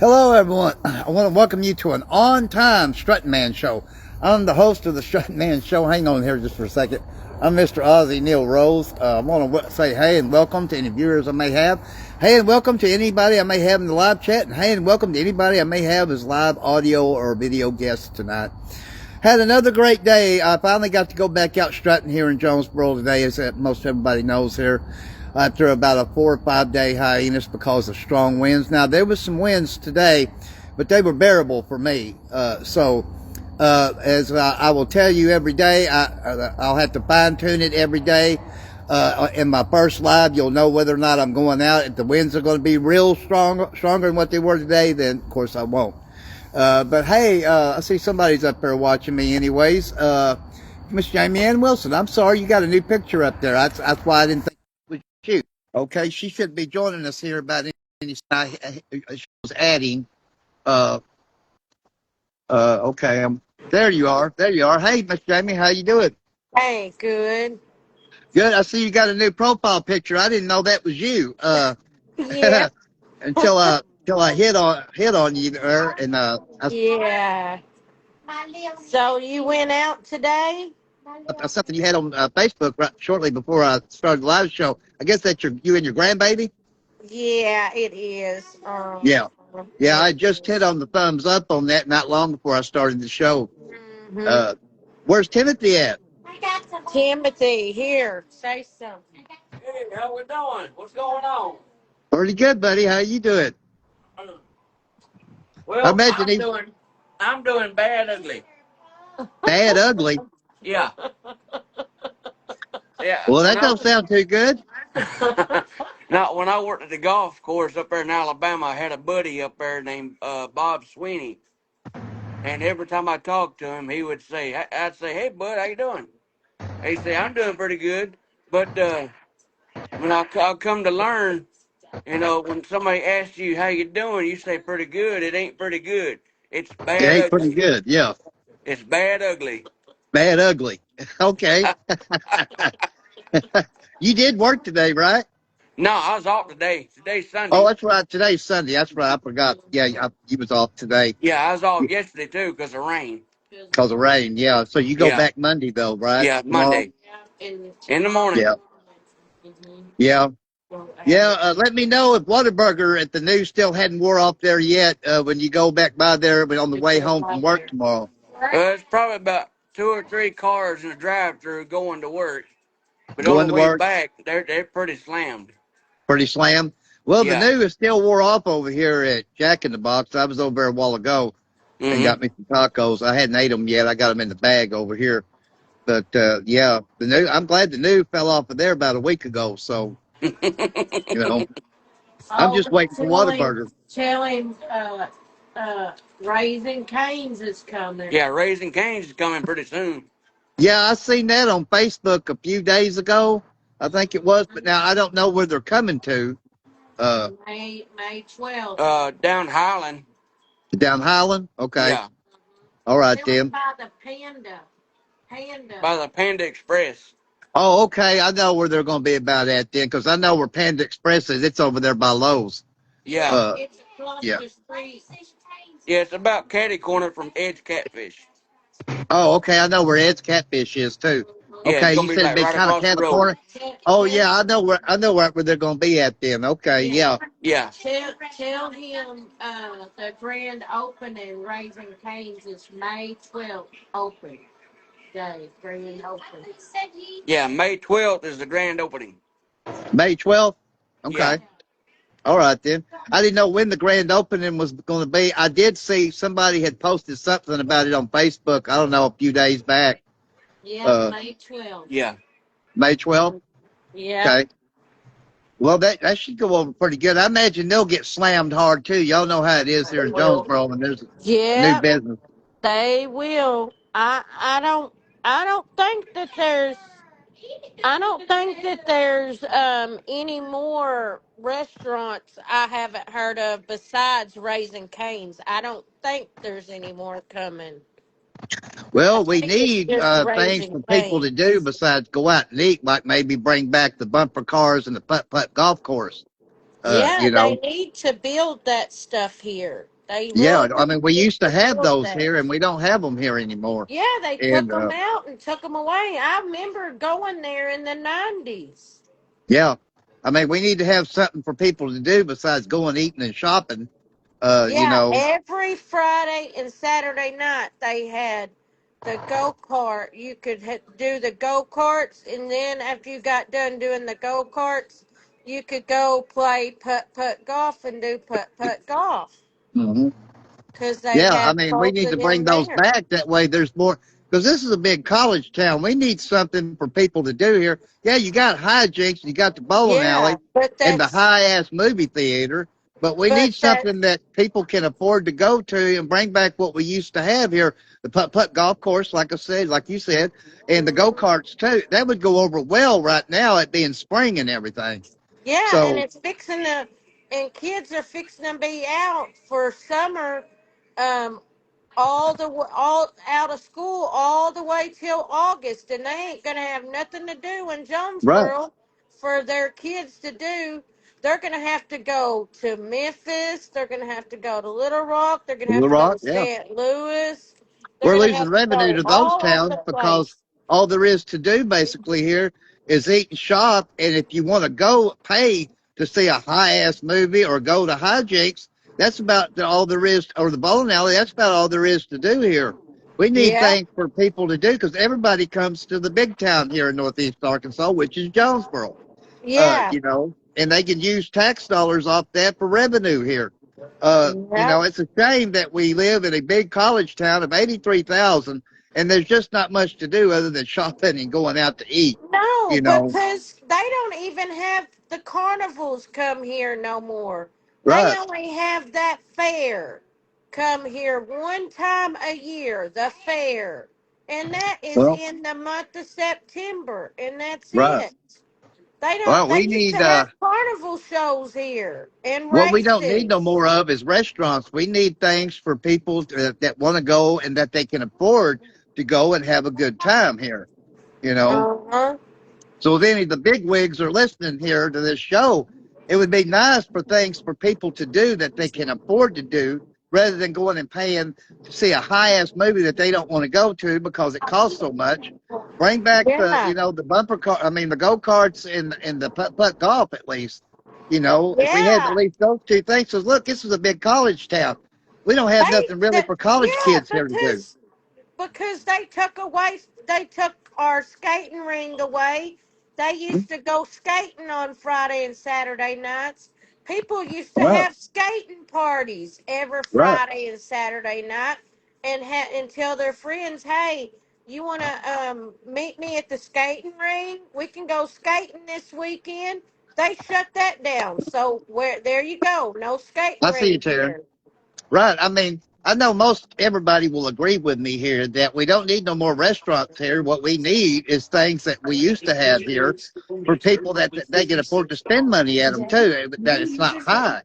Hello, everyone. I want to welcome you to an on-time Strutting Man show. I'm the host of the Strutting Man show. Hang on here just for a second. I'm Mr. Ozzy Neil Rose. I want to say hey and welcome to any viewers I may have. Hey and welcome to anybody I may have in the live chat. And hey and welcome to anybody I may have as live audio or video guests tonight. Had another great day. I finally got to go back out strutting here in Jonesboro today, as most everybody knows here, after about a 4 or 5 day hiatus because of strong winds. Now, there was some winds today, but they were bearable for me. As I will tell you every day, I'll have to fine tune it every day. In my first live, you'll know whether or not I'm going out. If the winds are going to be real stronger than what they were today, then of course I won't. But hey, I see somebody's up there watching me anyways. Miss Jamie Ann Wilson, I'm sorry, you got a new picture up there. That's why I didn't think it was you. Okay, she should be joining us here about any she was adding. Uh, okay, there you are. There you are. Hey, Miss Jamie, how you doing? Hey, good. Good. I see you got a new profile picture. I didn't know that was you. Yeah, Until I hit on you there, and yeah. So you went out today? something you had on Facebook right shortly before I started the live show. I guess that's you and your grandbaby. Yeah, it is. Yeah, yeah. It I just hit is. on the thumbs up on that not long before I started the show. Mm-hmm. Uh, where's Timothy at? Timothy, here, say something. Hey, how we doing? What's going on? Pretty good, buddy. How you doing? I Well, imagine I'm he's doing I'm doing bad ugly. bad, ugly. Yeah. Yeah. Well, When that don't sound too good. now when I worked at the golf course up there in Alabama, I had a buddy up there named Bob Sweeney. And every time I talked to him, he would say, I'd say, "Hey, bud, how you doing?" He'd say, "I'm doing pretty good." But when I come to learn, when somebody asks you how you doing, you say pretty good. It ain't pretty good. It's It bad ain't pretty ugly. good. Yeah, It's bad ugly. bad, ugly. Okay. You did work today, right? No, I was off today. Today's Oh, Sunday. that's right. Today's Sunday. That's right. I forgot. Yeah, you was off today Yeah, I was off yesterday too because of rain. because of rain. Yeah. So you go Yeah, back Monday though, right? yeah, Tomorrow. Monday in the morning. Yeah. Yeah. Yeah, let me know if Whataburger at the news still hadn't wore off there yet when you go back by there but on the way home from work tomorrow. It's probably about two or three cars in the drive-through going to work, but on the Going to way work, back, they're pretty slammed. pretty slam. Well, the Yeah. new is still wore off over here at Jack in the Box. I was over there a while ago and got Mm-hmm. me some tacos. I hadn't ate them yet. I got them in the bag over here. But yeah, the new. I'm glad the new fell off of there about a week ago. So you know, I'm Oh, just waiting for Whataburger. tell him, Raising Cane's is coming. Yeah, Raising Cane's is coming pretty soon. Yeah, I seen that on Facebook a few days ago. I think it was, but now I don't know where they're coming to. May 12th. Down Highland. Down Highland. Okay, Yeah, all right Tell him then. by the Panda. by the Panda Express. Oh, okay. I know where they're going to be about at then, because I know where Panda Express is. It's over there by Lowe's. Yeah, It's across Yeah. the street. yeah, it's about catty corner from Edge Catfish. Oh, okay. I know where Ed's Catfish is too. Yeah, it's Okay, gonna you be said it'd like be right kind of across the cat road. corner. Oh yeah, I know where they're going to be at then. Okay, Yeah. yeah. Yeah. Tell him the grand opening Raising Cane's is May 12th open day. Grand opening. Yeah, May 12th is the grand opening. May 12th. Yeah. Okay. All right then. I didn't know when the grand opening was going to be. I did see somebody had posted something about it on Facebook. I don't know, a few days back. Yep, Uh, May 12th. Yeah. May 12th. Yep. Okay. Well, that should go over pretty good. I imagine they'll get slammed hard too. Y'all know how it is here in Jonesboro when there's a new Yep, business. they will. I don't think that there's any more restaurants I haven't heard of besides Raising Cane's. I don't think there's any more coming. I Well, we think it's need just things Raising for people to do Cane's. besides go out and eat, like maybe bring back the bumper cars and the putt putt golf course. Yeah, You they know, need to build that stuff here. They yeah. I really mean, we need used to to have build those that. here, and we don't have them here anymore. Yeah, they took And them out and took them away. I remember going there in the 90s. yeah, I mean, we need to have something for people to do besides going eating and shopping. You Yeah, know, every Friday and Saturday night they had the go kart. You could do the go karts, and then after you got done doing the go karts, you could go play putt putt golf and do putt putt golf hmm because they yeah, I had mean, we need to something bring in those there. back. That way, there's more because this is a big college town. We need something for people to do here. Yeah, you got hijinks, you got the bowling Yeah, alley, and the high ass movie theater, but we but need that's something that people can afford to go to and bring back what we used to have here. The putt putt golf course, like I said, like you said, and the go karts too. That would go over well right now at being spring and everything. yeah, and So it's fixing to, and kids are fixing to be out for summer. Um, all out of school all the way till August, and they ain't gonna have nothing to do in right, Jonesboro for their kids to do. They're gonna have to go to Memphis. They're gonna have to go to Little Rock. They're gonna have Little to go Rock, to yeah. St. Louis. They're We're gonna losing have to revenue go to those all over towns the because place. all there is to do basically here is eat and shop. And if you want to go pay to see a high ass movie or go to hijinks, that's about all there is, or the bowling alley, that's about all there is to do here. We need Yeah, things for people to do because everybody comes to the big town here in Northeast Arkansas, which is Jonesboro. yeah, And they can use tax dollars off that for revenue here. yeah. It's a shame that we live in a big college town of 83,000 and there's just not much to do other than shopping and going out to eat, No, you know. because they don't even have the carnivals come here no more. They Right. only have that fair come here one time a year, the fair. And that is Well, in the month of September, and that's right. it. They don't Well, they we used to need, have carnival shows here and what we don't need no races. more of is restaurants. We need things for people that want to go and that they can afford to go and have a good time here, you know. Uh-huh. So if any of the big wigs are listening here to this show, it would be nice for things for people to do that they can afford to do rather than going and paying to see a high ass movie that they don't want to go to because it costs so much. Bring back Yeah. the bumper car, I mean, the go karts and the putt putt golf at least. If we had at Yeah. least those two things, because look, this is a big college town. We don't have nothing really for college Yeah, kids here to do. because they took our skating ring away. They Hmm? used to go skating on Friday and Saturday nights. People used to Right, have skating parties every right. Friday and Saturday night, and tell their friends, "Hey, you want to meet me at the skating ring? We can go skating this weekend." They shut that down. So where there you go, no skating I see you, ring Taryn. here. Right. I mean, I know most everybody will agree with me here that we don't need no more restaurants here. What we need is things that we used to have here for people that they can afford to spend money at them too. That it's not high.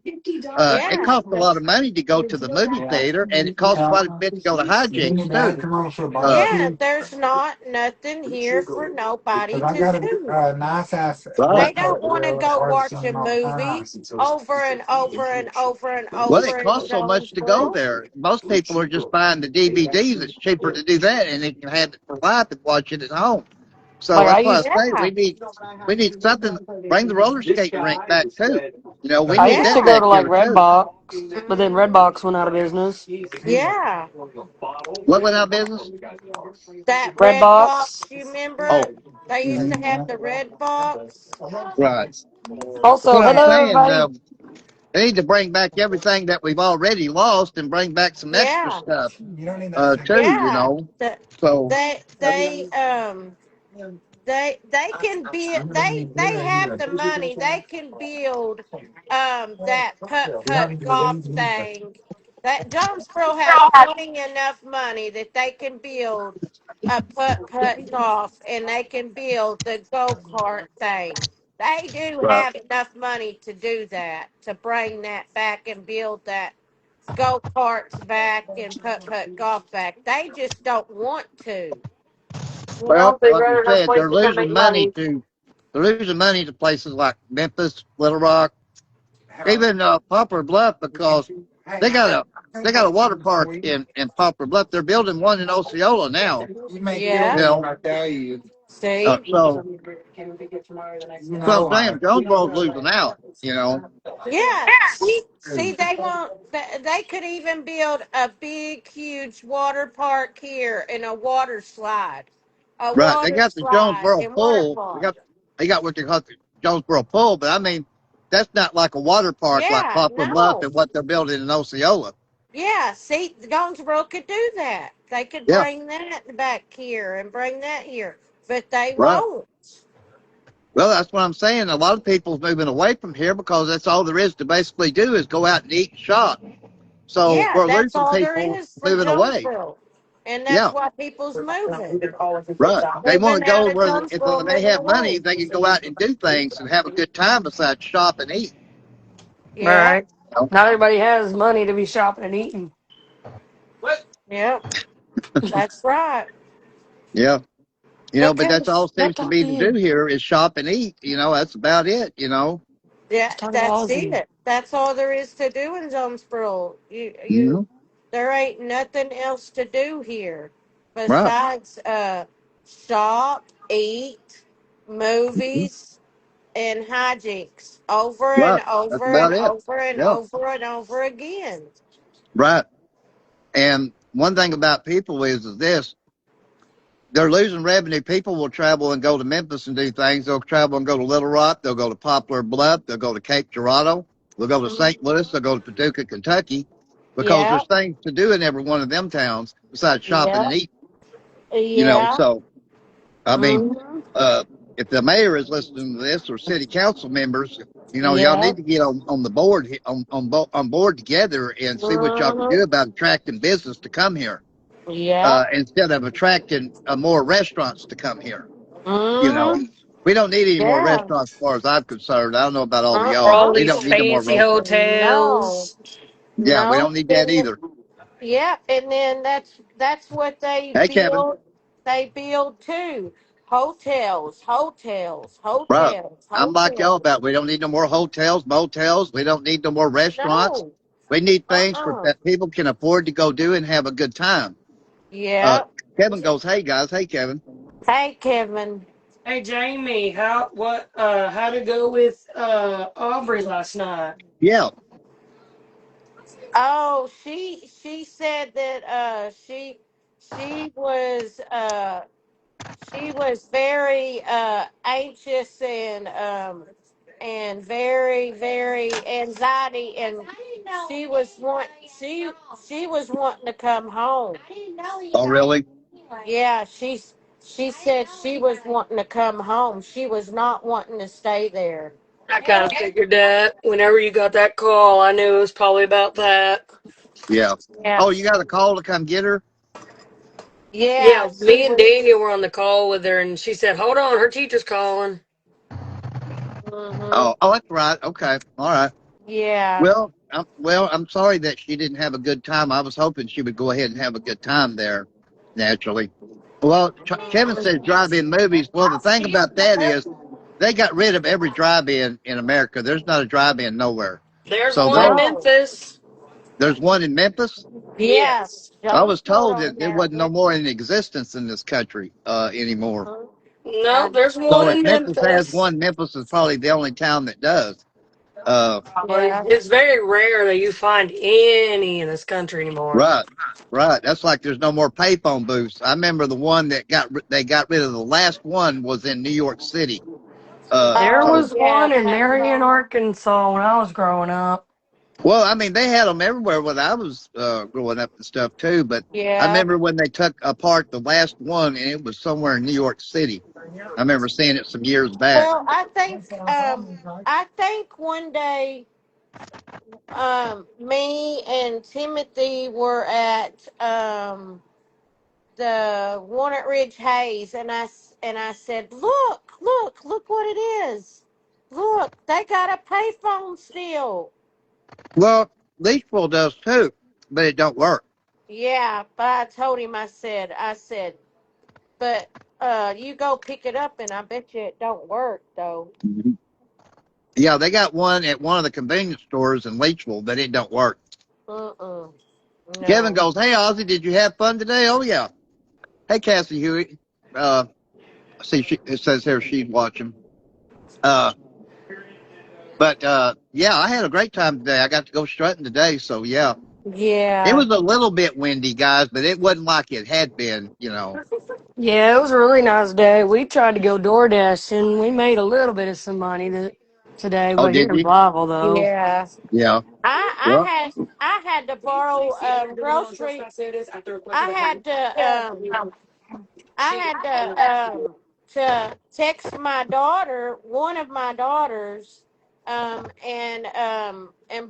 It Yeah. costs a lot of money to go to the movie theater, and it costs quite a bit to go to hijinks too. Uh, Yeah, there's not nothing here for nobody to do. right. They don't want to go watch a movie over and over and over and Well, it over in costs so much to go Jonesboro. there. Most people are just buying the DVDs. It's cheaper to do that, and they can have it for life and watch it at home. So Like that's why I say Yeah, we need something. Bring the roller skating rink back too. We I need used that to go yeah, back to like here too. Redbox, but then Redbox went out of business. yeah. What went out of business? That red Redbox. box, you remember? Oh, They used to mhm, have the red box. right. Also, What I'm hello saying, everybody. they need to bring back everything that we've already lost and bring back some extra Yeah, stuff too. yeah. So They can be they have the money. They can build that putt putt golf thing. That Jonesboro has plenty enough money that they can build a putt putt golf, and they can build the go kart thing. They do right. have enough money to do that, to bring that back and build that go karts back and putt putt golf back. They just don't want to. Well, like you said, they're losing money to places like Memphis, Little Rock, even Poplar Bluff, because they got a they got a water park in Poplar Bluff. They're building one in Osceola now. You Yeah. know, See? so I'm saying Jonesboro's losing out. You know, Yeah. See, they won't. They could even build a big, huge water park here and a water slide, a right? They water got the slide Jonesboro and water pool. park. They got what they call the Jonesboro pool, but I mean that's not like a water park like Yeah. Poplar Bluff No. and what they're building in Osceola. Yeah. See, Jonesboro could do that. They could Yeah, bring that back here and bring that here, but they right. won't. Well, that's what I'm saying. A lot of people's moving away from here because that's all there is to basically do is go out and eat and shop. So Yeah, we're that's losing all there people is for moving away. Jonesboro, and that's Yeah, why people's moving, right. They want moving to out go of where if Jonesboro, they moving have money, away. they can go out and do things and have a good time besides shop and eat. Yep, Right. Not everybody has money to be shopping and eating. yep, that's right. Yeah. Hey, But that's Kevin, all not seems to talk be to to do you. here is shop and eat. That's about it. Yeah, He's talking to that's Ozzy. it. That's all there is to do in Jonesboro. Hmm. There ain't nothing else to do here Right. besides shop, eat, Mhm. movies, and hijinks over and Right. That's over and about it. over and Yeah. over and over again. Right. And one thing about people is this: they're losing revenue. People will travel and go to Memphis and do things. They'll travel and go to Little Rock. They'll go to Poplar Bluff. They'll go to Cape Girardeau. They'll go to Mhm. St. Louis. They'll go to Paducah, Kentucky, because Yeah, there's things to do in every one of them towns besides shopping yeah, and eating. yeah. So I mean, Hmm. uh, if the mayor is listening to this or city council members, y'all Yeah. need to get on the board on board together and see what y'all can do Hmm. about attracting business to come here Yeah. instead of attracting more restaurants to come here. You know, Hmm. we don't need any more Yeah. restaurants as far as I'm concerned. I don't know about all of For y'all, all but we Uh-uh. these don't need no more fancy restaurants. No. hotels. Yeah, we No. don't need that either. Yeah, and then that's what they Hey, Kevin. build. They build too. Hotels, hotels, Right. hotels, I'm like y'all hotels. about we don't need no more hotels, motels. We don't need no more restaurants. No. We need things Uh-uh. that people can afford to go do and have a good time. Uh, Yeah. Kevin goes, "Hey guys, hey Kevin." Hey, Kevin. Hey Jamie, how to go with Aubrey last night? Yeah. Oh, she said that she was she was very anxious and very anxiety, and she was want she was wanting to come home. Oh really? Yeah, she said she was wanting to come home. She was not wanting to stay there. I kind of figured that. Whenever you got that call, I knew it was probably about that. Yeah. Yeah. Oh, you got a call to come get her? Yeah, Yeah, she me and was. Daniel were on the call with her, and she said, "Hold on, her teacher's calling." Mhm. Oh, that's right. Okay. All right. Yeah. Well, I'm sorry that she didn't have a good time. I was hoping she would go ahead and have a good time there, naturally. Well, Kevin says drive-in movies. Well, the thing about that is they got rid of every drive-in in America. There's not a drive-in nowhere. There's So one in those Oh. Memphis. there's one in Memphis. Yeah. Yes. I was told Jonesboro that there has wasn't no it. more in existence in this country anymore. Mhm. No, I there's So one if in Memphis has Memphis. one, Memphis is probably the only town that does. Uh, But Yeah. it's very rare that you find any in this country anymore. right, right. That's like there's no more payphone booths. I remember the one that they got rid of. The last one was in New York City. There So Oh was yeah, one in that's Marion, right. Arkansas when I was growing up. well, I mean, they had them everywhere when I was growing up and stuff too. But I Yeah. remember when they took apart the last one, and it was somewhere in New York City. I remember seeing it some years back. Well, I think one day me and Timothy were at the Walnut Ridge Hayes, and I said, look what it is. Look, they got a payphone still. Well, Leachville does too, but it don't work. Yeah, but I told him, I said, but you go pick it up, and I bet you it don't work though. Mhm. Yeah, they got one at one of the convenience stores in Leachville, but it don't work. Mm-mm. Kevin No. goes, "Hey Ozzy, did you have fun today?" "Oh yeah." "Hey Cassie Huey." Uh, see, it says here she's watching. Uh, but yeah, I had a great time today. I got to go strutting today, so yeah, it Yeah. was a little bit windy, guys, but it wasn't like it had been. You know. Yeah, it was a really nice day. We tried to go DoorDash and we made a little bit of some money today, Oh, but here did in you? Blytheville though. Yeah. Yeah. I Well, had I had to borrow grocery. I had to text my daughter, one of my daughters, and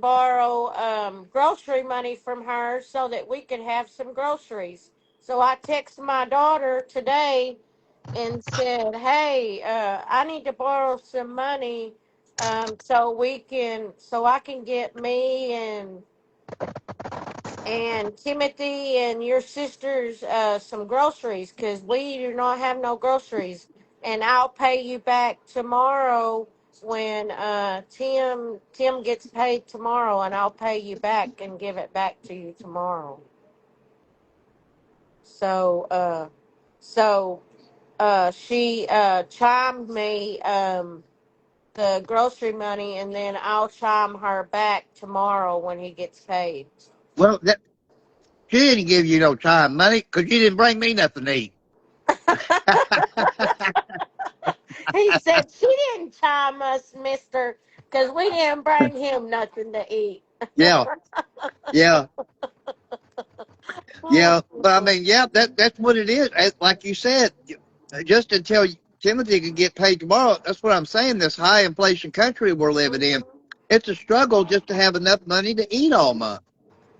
borrow grocery money from her so that we could have some groceries. So I texted my daughter today and said, "Hey, I need to borrow some money, so I can get me and Timothy and your sisters some groceries because we do not have no groceries. And I'll pay you back tomorrow when Tim gets paid tomorrow, and I'll pay you back and give it back to you tomorrow." So she chimed me the grocery money, and then I'll chime her back tomorrow when he gets paid. well, she didn't give you no time money because you didn't bring me nothing to eat. He said she didn't chime us, mister, because we didn't bring him nothing to eat. Yeah, yeah, yeah. But I mean, yeah, that's what it is. Like you said, just until Timothy can get paid tomorrow. That's what I'm saying. This high inflation country we're living in, it's a struggle just to have enough money to eat all month.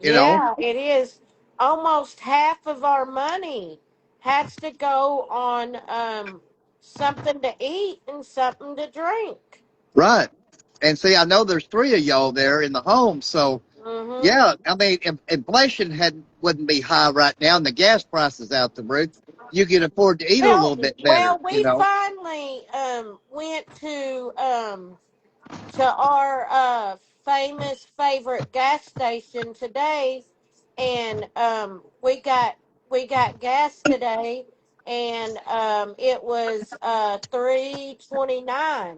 You know. Yeah, it is. Almost half of our money has to go on something to eat and something to drink. Right. And see, I know there's three of y'all there in the home, so Mm-hmm. yeah. I mean, if inflation had wouldn't be high right now, and the gas prices out the roof, you could afford to eat a little bit better. You We know. finally went to our famous favorite gas station today, and we got gas today, and it was 3.29.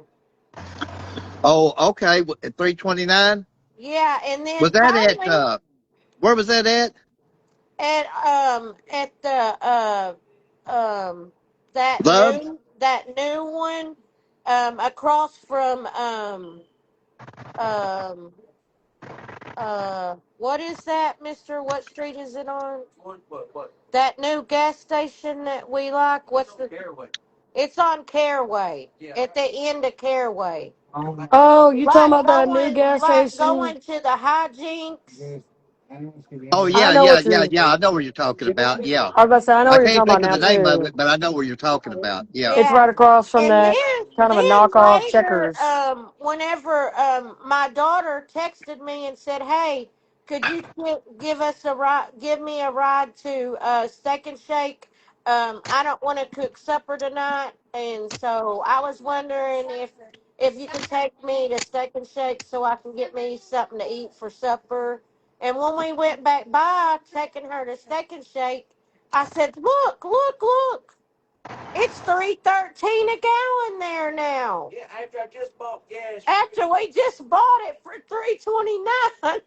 Oh, okay. 329. Yeah, and then Was that at finally where was that at? at the um Love's? that new one across from um what is that, mister? What street is it on? That new gas station that we like? What's the It's on Caraway. At the end of Caraway. Oh, you talking Like about that new gas station? going to the hijinks. Oh I yeah, know yeah, what yeah, you're yeah. I know what you're talking about. Yeah, I was about to say I know I what you're can't talking about think of now the name of too. it, but I know what you're talking about. Yeah. It's Yeah. right across from And that kind of a then knockoff later, checkers. whenever my daughter texted me and said, "Hey, could you give us a ride? Give me a ride to Steak and Shake? I don't want to cook supper tonight, and so I was wondering if you could take me to Steak and Shake so I can get me something to eat for supper." And when we went back by, taking her to Steak and Shake, I said, "Look, look, look! It's 3.13 a gallon there now. Yeah, after I just bought gas. After we just bought it for 3.29,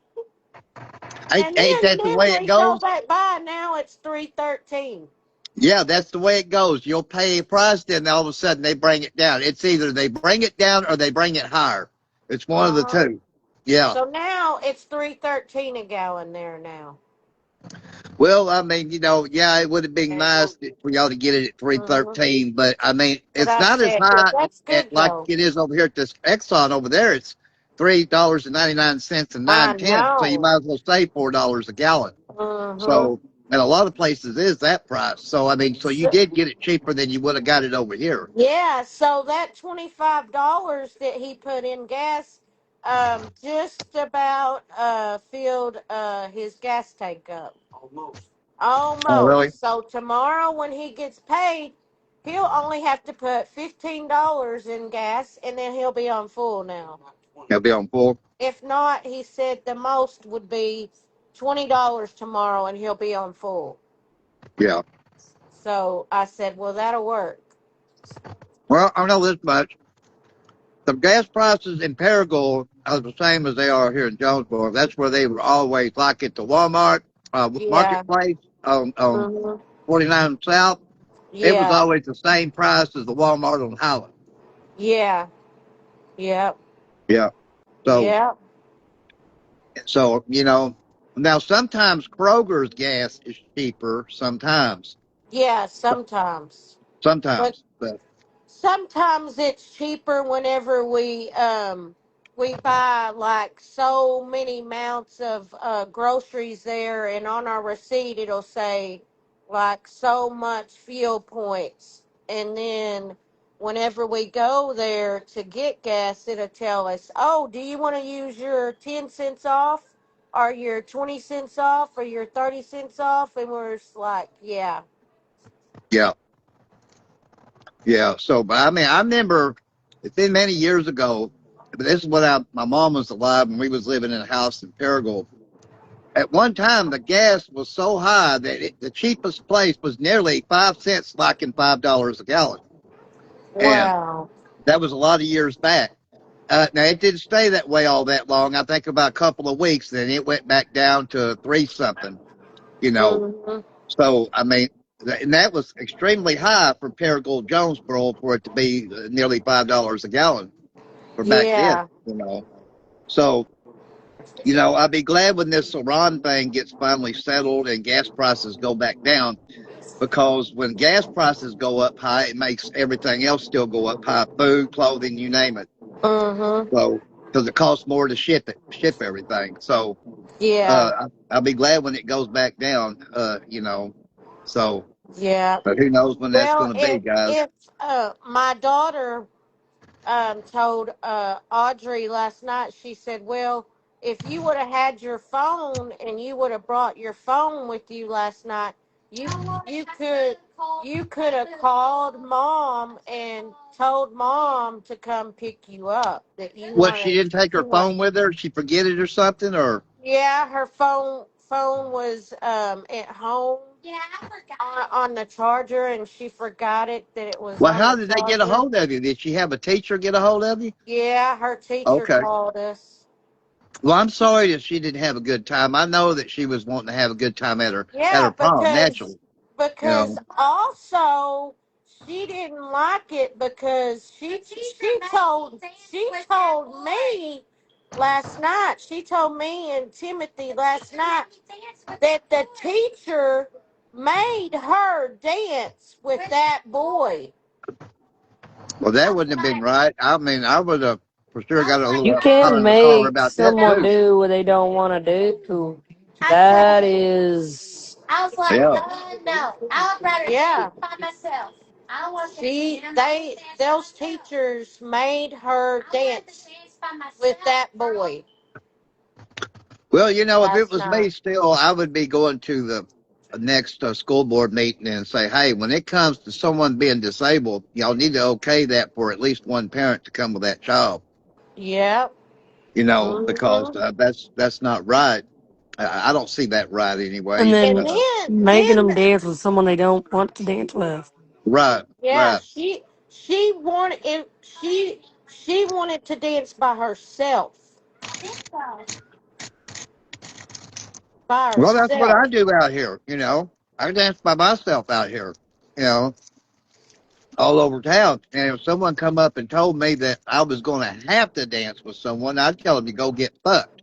and Ain't that the then way it we go goes? back by. Now it's 3.13. Yeah, that's the way it goes. You'll pay a price, then all of a sudden they bring it down. It's either they bring it down or they bring it higher. It's one of the Uh-huh. two. Yeah. So now it's 3.13 a gallon there now. Well, I mean, yeah, it would have been nice for y'all to get it at Mm-hmm. 313, but I mean, But it's I not as said, high that's at good like though. it is over here at this Exxon over there. It's $3.99 and I 9 cents, so you know. might as well say $4 a gallon. Mm-hmm. So, and a lot of places is that price. So, I mean, so you So, did get it cheaper than you would have got it over here. yeah, so that $25 that he put in gas just about filled his gas tank up. Oh, really? Almost. So tomorrow when he gets paid, He'll only have to put $15 in gas, and then he'll be on full now. He'll be on full. If not, he said the most would be $20 tomorrow, and he'll be on full. Yeah. So I said, well, that'll work. Well, I know this much. The gas prices in Paragould are the same as they are here in Jonesboro. That's where they were always, like at the Walmart Yeah. marketplace on Hmm. 49 South. It was Yeah. always the same price as the Walmart on Highland. Yeah. Yep. Yeah. So, Yep. now sometimes Kroger's gas is cheaper. Yeah. Sometimes. But Sometimes, but sometimes it's cheaper whenever we buy like so many amounts of groceries there, and on our receipt it'll say like so much fuel points, and then whenever we go there to get gas it'll tell us, oh, do you want to use your 10 cents off or your 20 cents off or your 30 cents off, and we're just like, yeah. yeah, yeah. So, but I mean, I remember it's been many years ago. But this is when my mom was alive and we was living in a house in Paragould. At one time, the gas was so high that the cheapest place was nearly 5 cents, like in $5 a gallon, and Wow. that was a lot of years back. Now it didn't stay that way all that long. I think about a couple of weeks, then it went back down to three something. You know, Hmm. so I mean, and that was extremely high for Paragould Jonesboro for it to be nearly $5 a gallon for back then. Yeah. So I'd be glad when this Iran thing gets finally settled and gas prices go back down, because when gas prices go up high, it makes everything else still go up high: food, clothing, you name it. Hmm. So because it costs more to ship everything. So Yeah. I'll be glad when it goes back down. So Yeah. but who knows when that's Well, going to be, if guys? if my daughter told Audrey last night, she said, "Well, if you would have had your phone and you would have brought your phone with you last night, you you could you could have called mom and told mom to come pick you up. That you What, she wanted didn't take her you want." phone with her? Did she forget it or something? Or Yeah, her phone was at home. Yeah, I forgot on the charger, and she forgot that it was well, on how the did they get a charger. hold of you? Did she have a teacher get a hold of you? Yeah, her teacher Okay. called us. Well, I'm sorry that she didn't have a good time. I know that she was wanting to have a good time at her Yeah, prom, naturally. You because know. also she didn't like it because she told me last night. She told me and Timothy last night that the teacher made her dance with that boy. Well, that wouldn't have been right. I mean, I would have for sure got a You little hot can under the collar make about that someone too. do what they don't want to do. That is, I was like, Yeah. no, I would rather by myself. I want those teachers made her dance with that boy Well, if it last was me, night. still, I would be going to the next school board meeting and say, hey, when it comes to someone being disabled, y'all need to okay that for at least one parent to come with that child. Yep. Because Hmm. that's not right. I don't see that right and anyways. And then then making them dance with someone they don't want to dance with. Right, yeah, right. she wanted to dance by herself. By Well, that's what I herself. do out here. I dance by myself out here. You know, all over town. And if someone come up and told me that I was going to have to dance with someone, I'd tell them to go get fucked.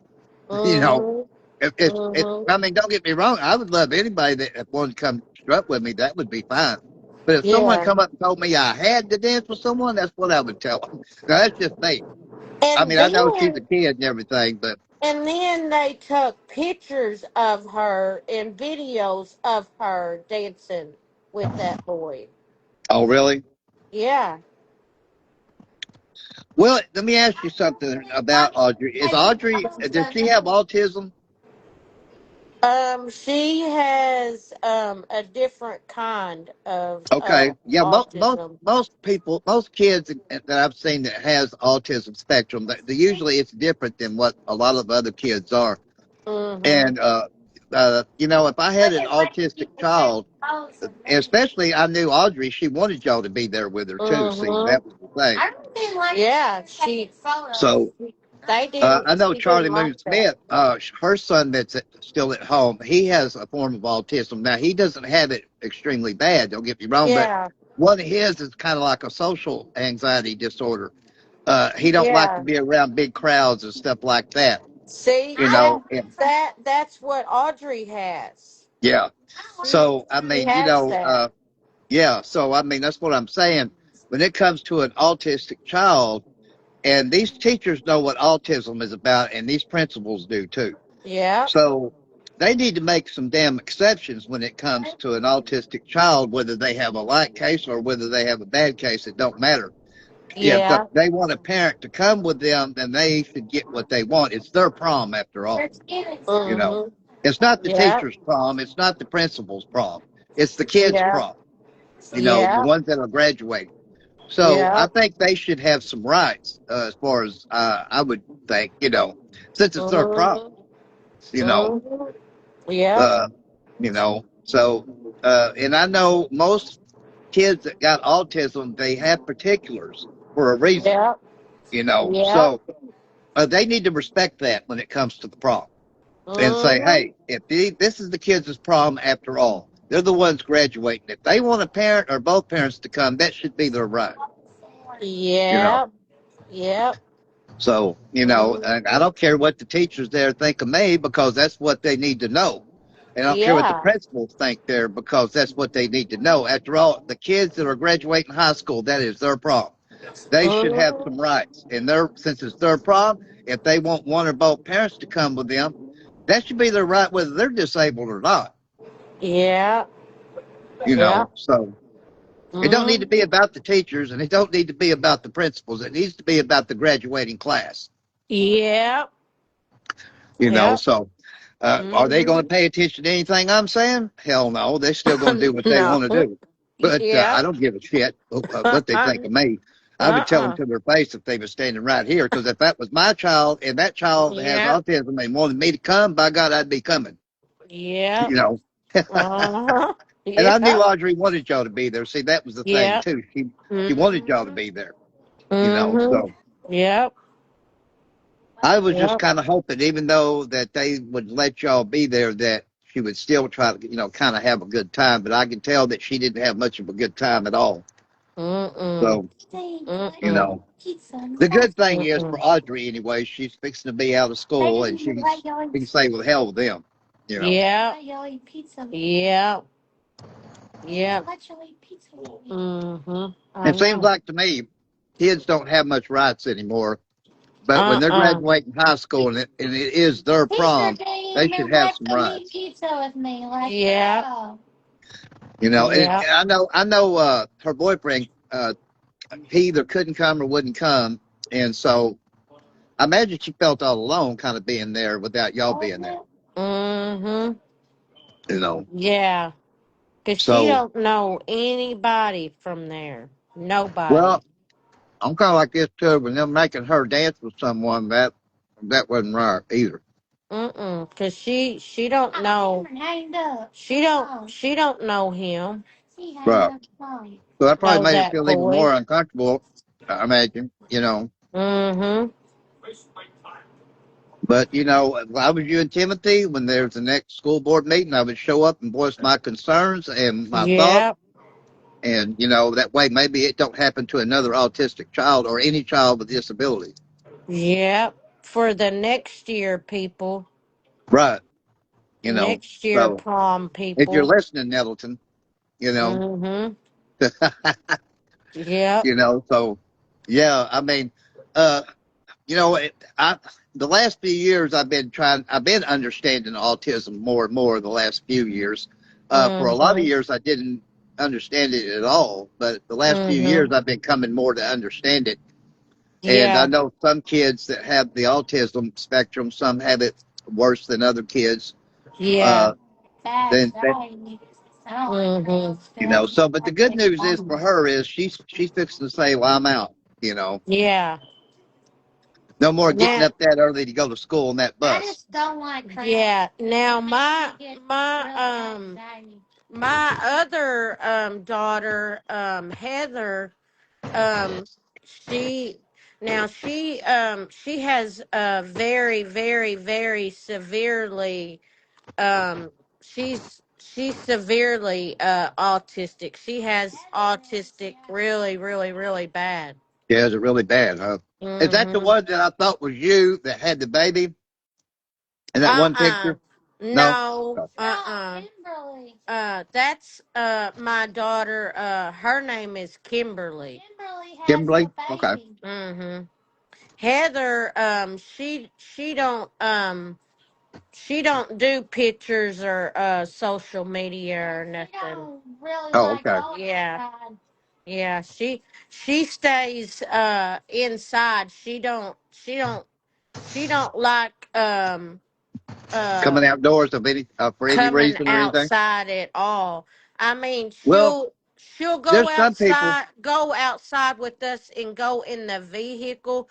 You know, Hmm. if Hmm. I mean, don't get me wrong, I would love anybody that if one come strut with me, that would be fine. But if someone Yeah. come up and told me I had to dance with someone, that's what I would tell them. Now, that's just me. I And mean, I know she's a then kid and everything, but And then they took pictures of her and videos of her dancing with that boy. oh, really? Yeah. Well, let me ask you something about Audrey. Does she have autism? She has a different kind of Okay, yeah, autism. most people, most kids that I've seen that has autism spectrum, usually it's different than what a lot of other kids are. Mm-hmm. And if I had an autistic child, especially I knew Audrey, she wanted y'all to be there with her too. See, Mm-hmm. that was the thing. Yeah, So they didn't I know she didn't Charlie like Moon that. Smith, her son that's still at home, he has a form of autism. Now, he doesn't have it extremely bad, don't get me wrong, but Yeah, one of his is kind of like a social anxiety disorder. He don't like to yeah. be around big crowds and stuff like that, See you that know. And that's what Audrey has. yeah. So, I She mean, has that. yeah. So, I mean, that's what I'm saying. When it comes to an autistic child, and these teachers know what autism is about, and these principals do too. Yeah, So they need to make some damn exceptions when it comes to an autistic child, whether they have a light case or whether they have a bad case. It don't matter. If yeah. they want a parent to come with them, then they should get what they want. It's their prom after all. You know, Mm-hmm. it's not the Yeah, teacher's prom. It's not the principal's prom. It's the kids' yeah, prom. You know, the yeah, ones that are graduating. So yeah. I think they should have some rights as far as I would think. Since it's their prom. Mm-hmm. You know, Mm-hmm. Yeah, uh, So, and I know most kids that got autism, they have particulars for a reason, yeah, yeah. So they need to respect that when it comes to the prom and say, Mm-hmm. hey, if this is the kids' prom after all, they're the ones graduating. If they want a parent or both parents to come, that should be their right, you know. Yeah, yeah. So, Mm-hmm. and I don't care what the teachers there think of me because that's what they need to know. And I don't care what the Yeah. principals think there because that's what they need to know. After all, the kids that are graduating high school, that is their problem. They should have Mm-hmm. some rights. And since it's their problem, if they want one or both parents to come with them, that should be their right whether they're disabled or not, Yeah, yeah. So it don't need to Mm-hmm. be about the teachers and it don't need to be about the principals. It needs to be about the graduating class. Yeah, yeah. So are they going to Mm-hmm. pay attention to anything I'm saying? Hell no. They're still going to do what they No. want to do. But Yeah. I don't give a shit what they think of me. I would tell them Uh-uh. to their face if they were standing right here. Because if that was my child and that child has Yeah. autism and wanted me to come, by God, I'd be coming. Yeah. You know. Uh-huh. And I knew Yeah. Audrey wanted y'all to be there. See, that was the thing Yeah. too. She wanted y'all to Mm-hmm. be there. Mm-hmm. So Yep. I was just Yep. kind of hoping, even though that they would let y'all be there, that she would still try to, kind of have a good time. But I could tell that she didn't have much of a good time at all. Mm-mm. So, you Mm-mm. know, the good thing is for Mm-mm. Audrey anyway, she's fixing to be out of school and she can say, well, hell with them. Yeah. Yeah. Yeah. Mm-hmm. I It seems know. like to me, kids don't have much rights anymore. But when they're Uh-uh. graduating high school and it is their prom, they should have some rights. Yeah. And Yeah. I know her boyfriend, he either couldn't come or wouldn't come. And so I imagine she felt all alone kind of being there without y'all being there, Mm-hmm. you know. Yeah. Because she So, don't know anybody from there. Nobody. well, I'm kind of like this too. When they're making her dance with someone, that wasn't right either. Mm-mm. Because she don't know. She don't know him. Right. So that probably Know made it that feel even more boy. uncomfortable, I imagine. Mm-hmm. But, if I was you and Timothy, when there's the next school board meeting, I would show up and voice my concerns and my thoughts. Yep. And, that way maybe it don't happen to another autistic child or any child with disability. Yep. For the next year, people. Right. Next year, So prom if you're people. listening, Nettleton, you know, Mm-hmm. Yep. so yeah, I mean, uh, the last few years I've been understanding autism more and more the last few years. For a lot of Mm-hmm. years, I didn't understand it at all, but the last few years, Mm-hmm. I've been coming more to understand it. And I Yeah. know some kids that have the autism spectrum, some have it worse than other kids. Yeah. Then Mm-hmm. so, but the good news is for her is she's fixing to say, well, I'm out. Yeah. No more getting Now, up that early to go to school on that bus. yeah. Now my other daughter, Heather, um she she has very, very, very severely she's severely autistic. She has autistic really, really, really bad. Yeah, is it really bad, huh? Is that the Mm-hmm. one that I thought was you that had the baby in that one Uh-uh. picture? No? No. Oh, That's my daughter. Her name is Kimberly. Kimberly? Okay. Mm-hmm. Heather, she don't do pictures or social media or nothing. Oh, okay. Yeah. Yeah, she stays inside. She don't like Coming um outdoors for any coming reason or anything? outside at all. I mean, Well, she'll there's some people. go outside with us and go in the vehicle,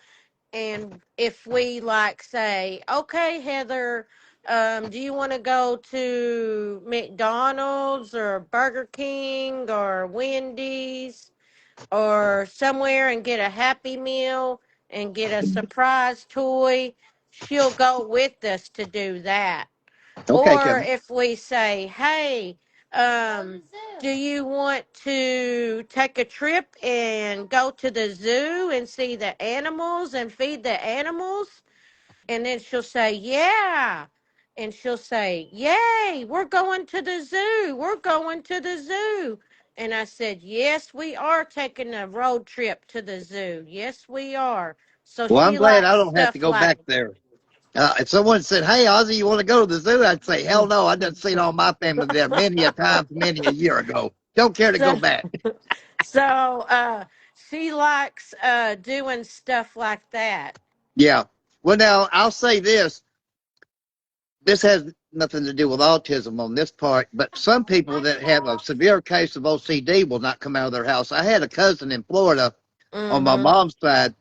and if we like say, okay, Heather, do you want to go to McDonald's or Burger King or Wendy's or somewhere and get a Happy Meal and get a surprise toy, she'll go with us to do that. Okay, Or Kevin. if we say, hey, do you want to take a trip and go to the zoo and see the animals and feed the animals? And then she'll say, yeah. And she'll say, yay, we're going to the zoo. We're going to the zoo. And I said, yes, we are taking a road trip to the zoo. Yes, we are. So Well, I'm she glad I likes don't have to stuff go like, back there. If someone said, "Hey, Ozzy, you want to go to the zoo?" I'd say, "Hell no! I done seen all my family there many a time, many a year ago. Don't care to go so, back." so she likes doing stuff like that. Yeah. Well, now I'll say this. This has nothing to do with autism on this part, but some people that have a severe case of OCD will not come out of their house. I had a cousin in Florida on my Mm-hmm. mom's side,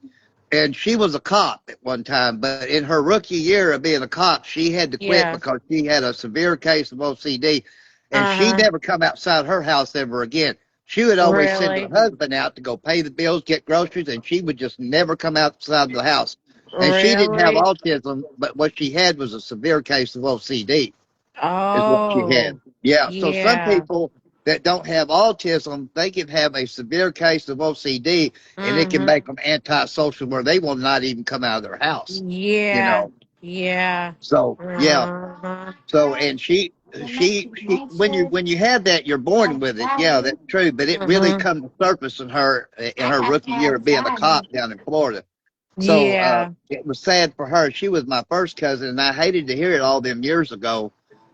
and she was a cop at one time, but in her rookie year of being a cop, she had to quit Yeah. because she had a severe case of OCD, and she Uh-huh. never come outside her house ever again. She would always send her Really? husband out to go pay the bills, get groceries, and she would just never come outside the house. And she didn't have Really? autism, but what she had was a severe case of OCD is what she had. Oh, Yeah. So some yeah. people that don't have autism, they can have a severe case of OCD and it can Mm-hmm. make them antisocial where they will not even come out of their house, you Yeah. know. Yeah. So yeah. Uh-huh. So and she when you have that, you're born with it. Yeah, that's true. But it really Mm-hmm. come to surface in her rookie year of being a cop down in Florida. So Yeah. it was sad for her. She was my first cousin, and I hated to hear it all them years ago.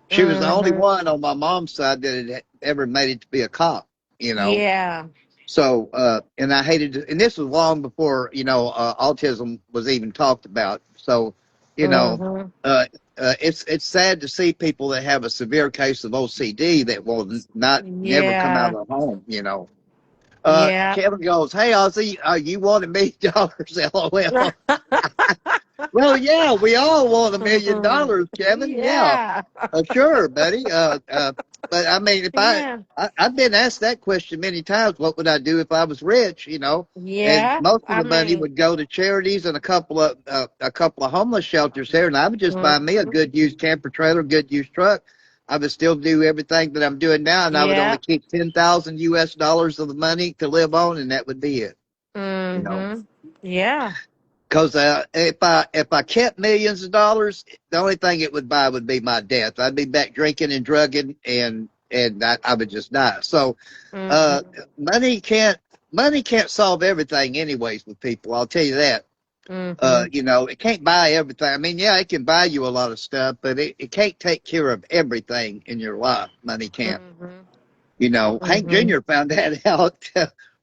She was the only Mm-hmm. one on my mom's side that had ever made it to be a cop, you know. Yeah. So, and I hated to, and this was long before, autism was even talked about. So, you know, Mm-hmm. it's sad to see people that have a severe case of OCD that will not never come out Yeah. of the home. Yeah. Kevin goes, "Hey, Ozzy, you wanted $1 million, LOL." Well, yeah, we all want $1 million, Kevin. Yeah, Yeah. sure, buddy. But I mean, if Yeah. I've been asked that question many times, what would I do if I was rich? And Yeah. most of I the money mean, would go to charities and a couple of homeless shelters here, and I would just buy me a mhm. good used camper trailer, good used truck. I would still do everything that I'm doing now, and I would only Yeah. keep $10,000 of the money to live on, and that would be it. You know. Mm-hmm. Yeah. Because if I kept millions of dollars, the only thing it would buy would be my death. I'd be back drinking and drugging, and I would just die. So, uh, Mm-hmm. money can't money can't solve everything, anyways, with people. I'll tell you that. Mm-hmm. It can't buy everything. I mean, yeah, it can buy you a lot of stuff, but it can't take care of everything in your life. Money can't. Mm-hmm. Hank Mm-hmm. Jr. found that out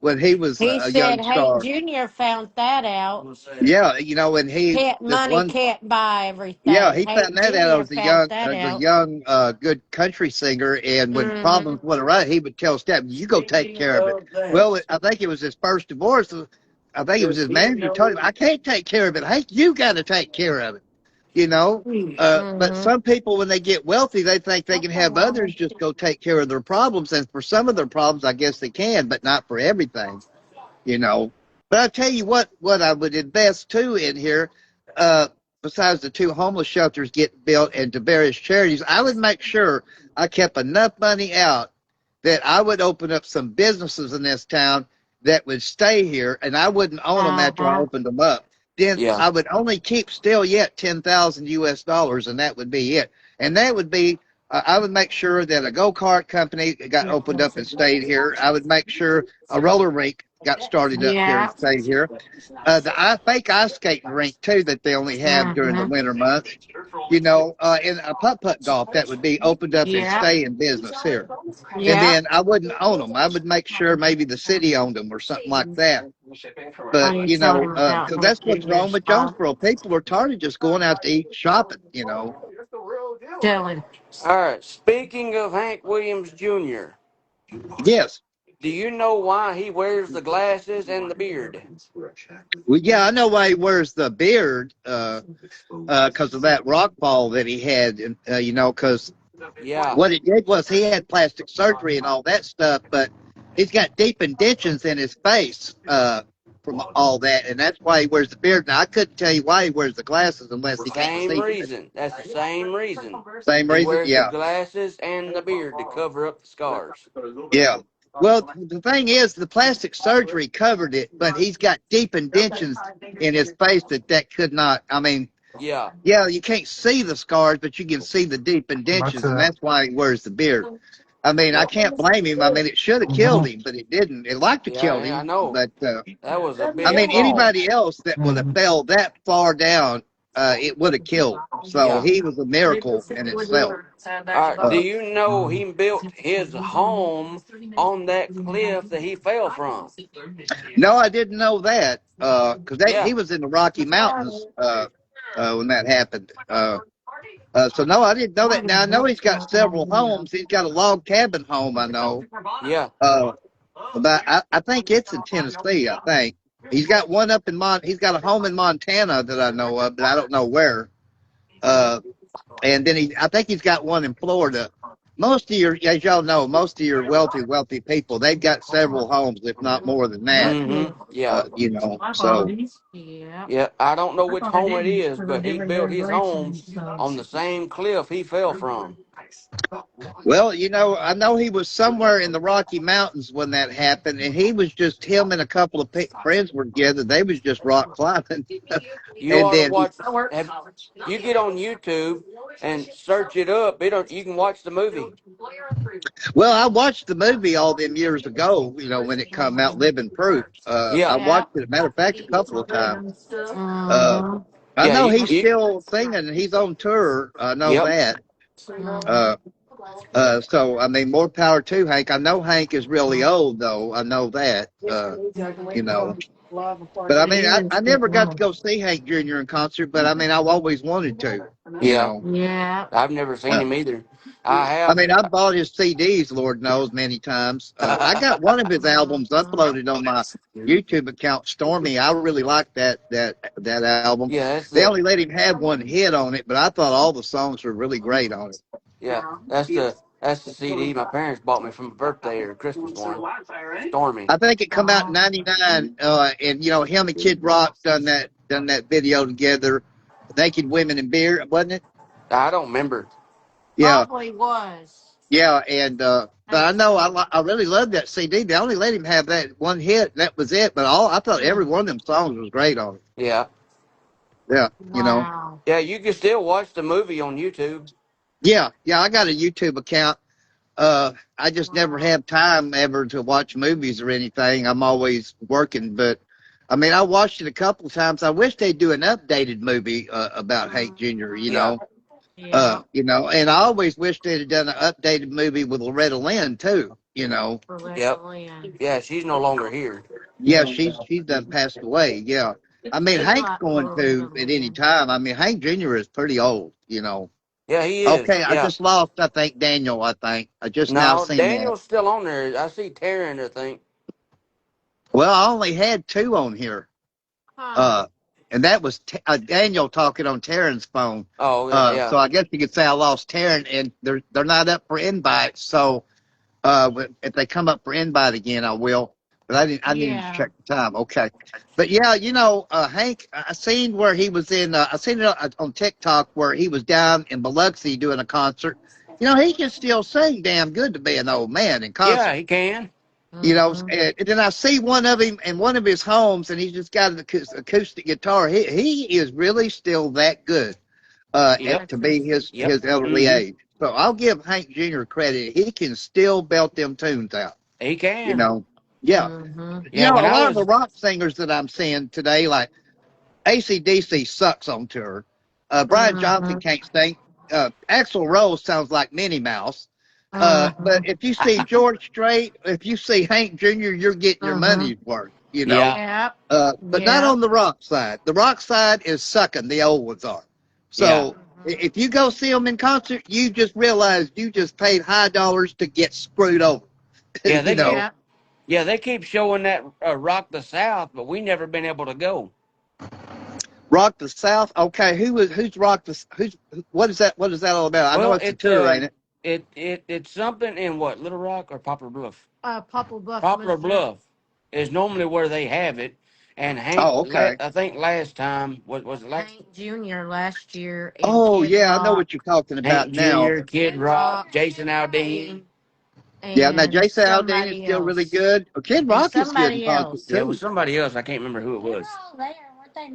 when he was He a said young Hank star. Jr. found that out. Yeah, you know, and he Can't this money one. can't buy Yeah, everything. he found Hank that out Jr. found that as a out. young, good country singer. And when Hmm. problems would arise, he would tell Steph, "You go take care of it." Well, I think it was his first divorce. I think it was his manager told him, "I can't take care of it. Hey, you got to take care of it." You know. But Hmm. some people, when they get wealthy, they think they can have others just go take care of their problems. And for some of their problems, I guess they can, but not for everything. You know. But I tell you what I would invest too in here, uh, besides the two homeless shelters getting built and to various charities, I would make sure I kept enough money out that I would open up some businesses in this town that would stay here, and I wouldn't own them after I Uh-huh. opened them up. Then Yeah. I would only keep still yet 10,000 US dollars, and that would be it. And that would be I would make sure that a go kart company got opened up and stayed here. I would make sure a roller rink got started up here and Yeah. stayed here. Fake ice skating rink too that they only have during the Hmm. winter months. You know, and a putt golf that would be opened up and Yeah. stay in business here. And Yeah. then I wouldn't own them. I would make sure maybe the city owned them or something like that. Are But you you know, talking about because Hank that's what's Jr.'s wrong with spot? Jonesboro. People are tired of just going out to eat shopping. You know. Tell him. All right. Speaking of Hank Williams Jr., Yes. do you know why he wears the glasses and the beard? Well, yeah, I know why he wears the beard. Because of that rock fall that he had. And, you know, because Yeah. what it did was he had plastic surgery and all that stuff, but he's got deep indentions in his face from all that, and that's why he wears the beard. Now I couldn't tell you why he wears the glasses unless he can't Same see good. reason. That's the same reason. Same He reason, wears the yeah, glasses and the beard to cover up the scars. yeah. Well, the thing is, the plastic surgery covered it, but he's got deep indentions in his face that could not. I mean, Yeah. yeah, you can't see the scars, but you can see the deep indentions, and that's why he wears the beard. I mean, I Yep. can't blame him. I mean, it should have killed him, but it didn't. It liked to kill Yeah, I him, know. but That was a I big mean, fall. anybody else that would have fell that far down, it would have killed. So Yeah. he was a miracle in itself. All right. Do Uh, you know he built his home on that cliff that he fell from? no, I didn't know that because Yeah. he was in the Rocky Mountains when that happened. So no, I didn't know that. Now I know he's got several homes. He's got a log cabin home, I know. Yeah. Uh, but I think it's in Tennessee. I think he's got one up in He's got a home in Montana that I know of, but I don't know where. Uh, and then I think he's got one in Florida. Most of your, as y'all know, most of your wealthy people, they've got several homes, if not more than that. Mm-hmm. Yeah. You know, so Yeah. Yeah. I don't know which home it is, but he built his home on the same cliff he fell from. well, you know, I know he was somewhere in the Rocky Mountains when that happened, and he was just him and a couple of friends were together. They was just rock climbing, You and ought to then watch. Have you get on YouTube and search it up? You can watch the movie. well, I watched the movie all them years ago. You know, when it come out, Living Proof. I Yeah. Yeah. watched it. As a matter of fact, a couple of times. Uh, Mm-hmm. I Yeah. know You. he's You. still singing. He's on tour. I know Yep. that. Mm-hmm. Uh, so I mean, more power to Hank. I know Hank is really old, though. I know that. You know, but I mean, I never got to go see Hank Jr. in concert, but I mean, I've always wanted to. You Yeah. know, Yeah. I've never seen uh, him either. I I have. mean, I bought his CDs, Lord knows, many times. I got one of his albums uploaded on my YouTube account, Stormy. I really like that album. Yeah. That's They the. only let him have one hit on it, but I thought all the songs were really great on it. Yeah. That's the CD my parents bought me from a birthday or Christmas one. Stormy. I think it come out in '99, and you know him and Kid Rock done that video together, Naked Women and Beer, wasn't it? I don't remember. Yeah, Probably was. yeah, and but I know I really love that CD. They only let him have that one hit, that was it. But I thought every one of them songs was great on it. Yeah. Yeah, you know. Wow. Yeah. You can still watch the movie on YouTube. Yeah, I got a YouTube account. I just never have time ever to watch movies or anything. I'm always working, but I mean, I watched it a couple of times. I wish they'd do an updated movie about Hank Jr. Yeah. Yeah. You know, and I always wish they'd have done an updated movie with Loretta Lynn too. You know, Yep. Yeah, she's no longer here. yeah, she's done passed away. Yeah, I mean Hank's going to at any time. I mean Hank Jr. is pretty old. You know. Yeah, he is. Okay, I Yeah. just lost. I think Daniel. I think I just now No, seen that. Daniel's still on there. I see Taryn, I think. Well, I only had two on here. Huh. Uh, and that was Daniel talking on Taryn's phone. Oh, yeah, So yeah. I guess you could say I lost Taryn, and they're not up for invite. So if they come up for invite again, I will. But I needed to Yeah. check the time. Okay. But yeah, Hank, I seen where he was in. I seen it on TikTok where he was down in Biloxi doing a concert. You know, he can still sing damn good to be an old man in Yeah, concert. he can. And then I see one of him in one of his homes, and he's just got an acoustic guitar. He is really still that good Yep. to be Yep. his elderly Mm-hmm. age. So I'll give Hank Jr. credit. He can still belt them tunes out. He You can. know, yeah. Yeah, A when I lot of the was, rock singers that I'm seeing today, like AC/DC, sucks on tour. Brian Johnson can't sing. Axl Rose sounds like Minnie Mouse. But if you see George Strait, if you see Hank Jr., you're getting your money's worth. You know. yeah, Yep. But not Yep. on the rock side. The rock side is sucking. The old ones are. yeah, So if you go see them in concert, you just realize you just paid high dollars to get screwed over. yeah, you know, Yep. yeah, they keep showing that Rock the South, but we never been able to go. Rock the South. Okay, who's Rock the who's what is that? What is that all about? I know Well, it's a tour, ain't it? it's something in what, Little Rock or Poplar Bluff? Popple Bluff, Poplar Missouri. Bluff is normally where they have it. And Hank, Oh, okay. I think last time was it last Hank Jr. last year and Oh, Kid yeah, I know Rock. what you're talking about Hank now. Jr., Kid Rock, Jason Aldean. Yeah, now And Jason Aldean is somebody still really else. good. Kid And Rock is good in somebody concert else. Yeah, it was too. somebody else. I can't remember who it was.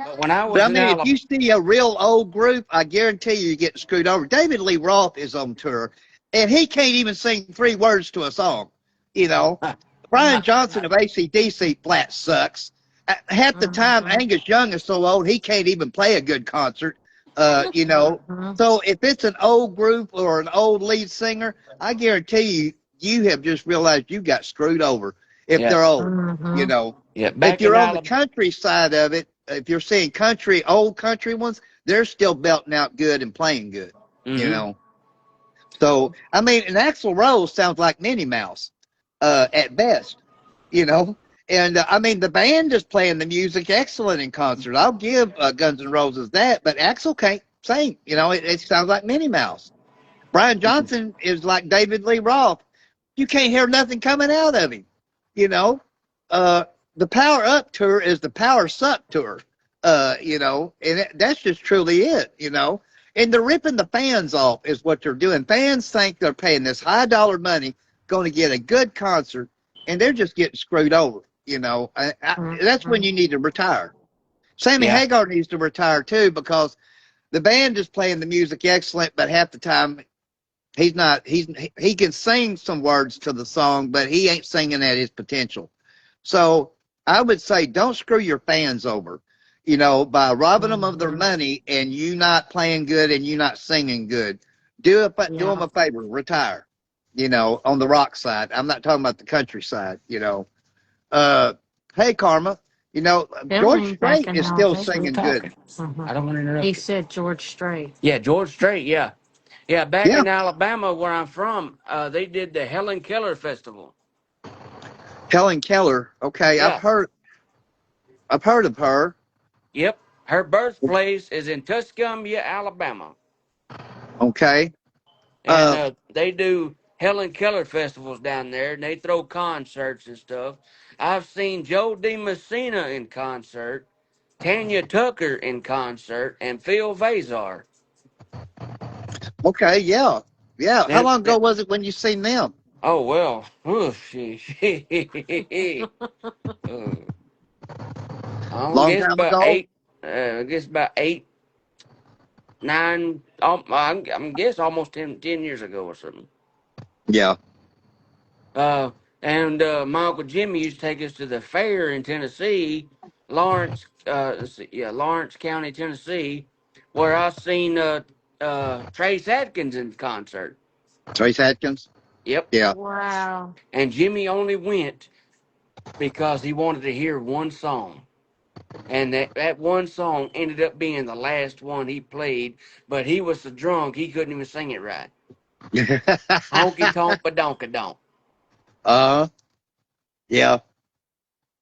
But when I But was I in mean, if Alabama, you see a real old group, I guarantee you're getting screwed over. David Lee Roth is on tour, and he can't even sing three words to a song. You know, Brian Johnson of AC/DC flat sucks. Half the time, Angus Young is so old he can't even play a good concert. You know, so if it's an old group or an old lead singer, I guarantee you have just realized you got screwed over if they're yes, old. You know, yeah, if back in you're on the Alabama. country side of it, if you're seeing old country ones, they're still belting out good and playing good. You Mm-hmm. know, so I mean, an Axl Rose sounds like Minnie Mouse at best. You know, and I mean the band is playing the music excellent in concert. I'll give Guns N' Roses that, but Axl can't sing. You know, it sounds like Minnie Mouse. Brian Johnson is like David Lee Roth. You can't hear nothing coming out of him. You know, uh, the Power Up tour is the Power Suck tour. And that's just truly it. And they're ripping the fans off is what they're doing. Fans think they're paying this high dollar money, going to get a good concert, and they're just getting screwed over. That's when you need to retire. Sammy Yeah. Hagar needs to retire too because the band is playing the music excellent, but half the time he's not. He can sing some words to the song, but he ain't singing at his potential. So I would say don't screw your fans over, by robbing them of their money and you not playing good and you not singing good. Do them a favor, retire. On the rock side. I'm not talking about the country side. Uh, hey Karma, George Strait is still Who's singing good. talking? I don't want to interrupt He you. said George Strait. Yeah, George Strait. Yeah, yeah. Back Yeah, in Alabama, where I'm from, they did the Helen Keller Festival. Helen Keller. Okay, Yeah. I've heard of her. Yep. Her birthplace is in Tuscumbia, Alabama, Okay. and Uh, they do Helen Keller festivals down there, and they throw concerts and stuff. I've seen Joe Messina in concert, Tanya Tucker in concert, and Phil Vazar. okay, yeah. Yeah. How And, long ago was it when you seen them? oh well, I Long guess time about ago? eight. I guess about 8, 9. I'm guess almost 10 years ago or something. Yeah. Uh, and my uncle Jimmy used to take us to the fair in Tennessee, Lawrence. Yeah, Lawrence County, Tennessee, where I seen Trace Atkins in concert. Trace Atkins? Yep. Yeah. Wow. And Jimmy only went because he wanted to hear one song. And that one song ended up being the last one he played, but he was so drunk he couldn't even sing it right. Honky tonk badonka donk. uh, yeah.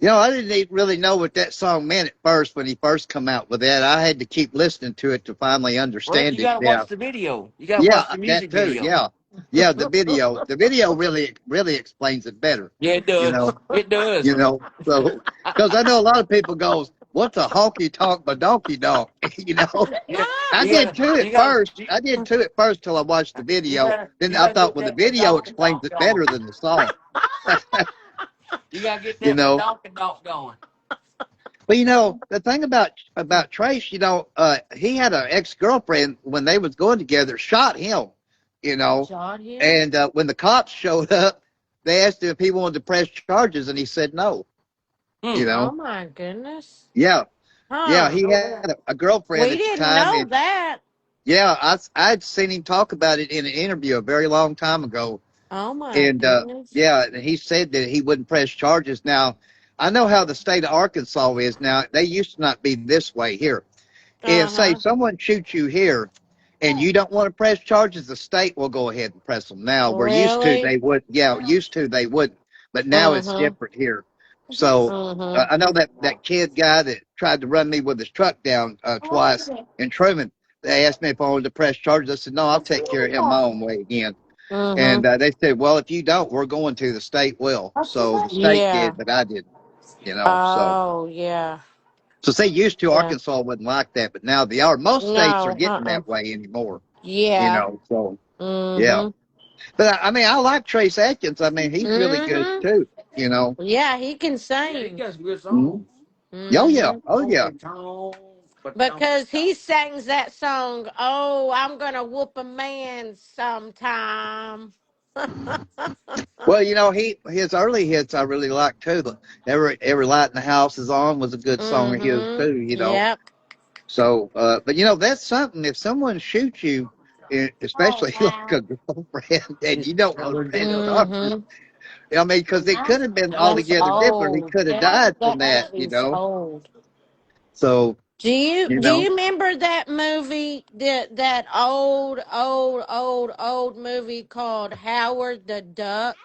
You know, I didn't really know what that song meant at first when he first come out with that. I had to keep listening to it to finally Well, understand you it. gotta Yeah. watch the video. You gotta Yeah, watch the that music too. video. Yeah. Yeah, the video really explains it better, Yeah, it you does. know. It does. You know, so because I know a lot of people goes, "What's a honky tonk badonky donk?" You know, Yeah, I you did gotta, too at you gotta, first. I did too at first till I watched the video. Then you I gotta thought, get well, the that video badonka explains donk it going. better than the song. You gotta get You that know, badonka donk going. but you know the thing about Trace, you know, he had an ex girlfriend when they was going together, shot him. You know, Shot him? and when the cops showed up, they asked him if he wanted to press charges, and he said no. You Hmm. Oh know, my goodness. yeah. Yeah, Huh. he had a girlfriend at We the didn't time, know and that. yeah, I'd seen him talk about it in an interview a very long time ago, Oh my and goodness. yeah, and he said that he wouldn't press charges. Now, I know how the state of Arkansas is now. They used to not be this way here. If say Uh-huh. someone shoots you here, and you don't want to press charges, the state will go ahead and press them. Now we're used to Really? they would, yeah, used to they wouldn't, but now it's Uh-huh. different here. So Uh-huh. I know that kid guy that tried to run me with his truck down twice in Truman. They asked me if I wanted to press charges. I said no, I'll take care of him my own way again. Uh-huh. And they said, well, if you don't, we're going to the state will. So the state Yeah. did, but I didn't. You know, Oh, yeah. so they used to Yeah. Arkansas wasn't like that, but now they are. Most states are No, getting uh-uh. that way anymore. You Yeah. know, so yeah. Mm-hmm. But I mean, I like Trace Atkins. I mean, he's really good Mm-hmm. too. You know. Yeah, he can Yeah, he sing. got some good Mhm. songs. Oh yeah. Mm-hmm. Oh yeah. Honky tonk badonka Because donk. he sings that song, "Oh, I'm gonna whoop a man sometime." Well, you know, his early hits I really like too. Every light in the house is on was a good song of his Mm-hmm. too. You know. Yep. So, but you know, that's something. If someone shoots you, especially like a girlfriend, and you don't I want to wouldn't press get up. charges, Mm-hmm. I mean, because it could have been That's altogether different. He old. could have died from That that, you movie's know. old. So, Do you you do know, you remember that movie, that old movie called Howard the Duck?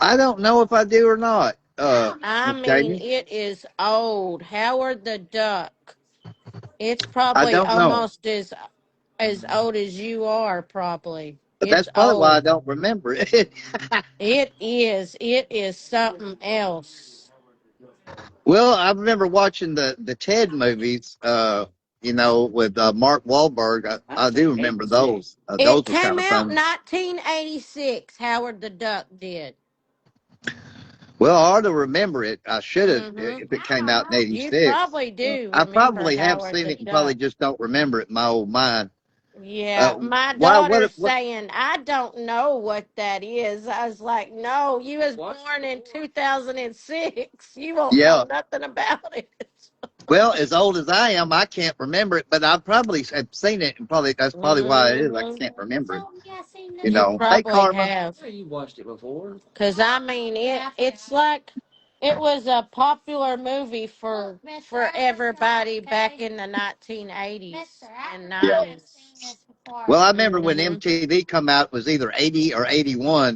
I don't know if I do or not, I Miss mean, Jamie. it is old. Howard the Duck. It's I probably don't know. almost as old as you are, probably. But that's It's probably why I old. don't remember it. It is. It is something else. Well, I remember watching the Ted movies, you know, with Mark Wahlberg. I do remember 1986. those. It Those were came kind of out fun. 1986. Howard the Duck did. Well, I ought to remember it. I should have Mm-hmm. if it came out in You '86. probably do I remember probably have Howard seen the it and probably Duck. just don't remember it in my old mind. Yeah, my Why? daughter's What? saying, I don't know what that is. I was like, no, you was What? born in 2006. You won't know Yeah. nothing about it. Well, as old as I am, I can't remember it, but I probably have seen it, and probably that's probably why it is. I Hmm. can't remember it. You You know. Hey, probably Karma. have. Yeah, you watched it before. Because, I mean, it's like it was a popular movie for everybody back in the 1980s and Yeah. 90s. Well, I remember when Hmm. MTV come out it was either '80 or '81.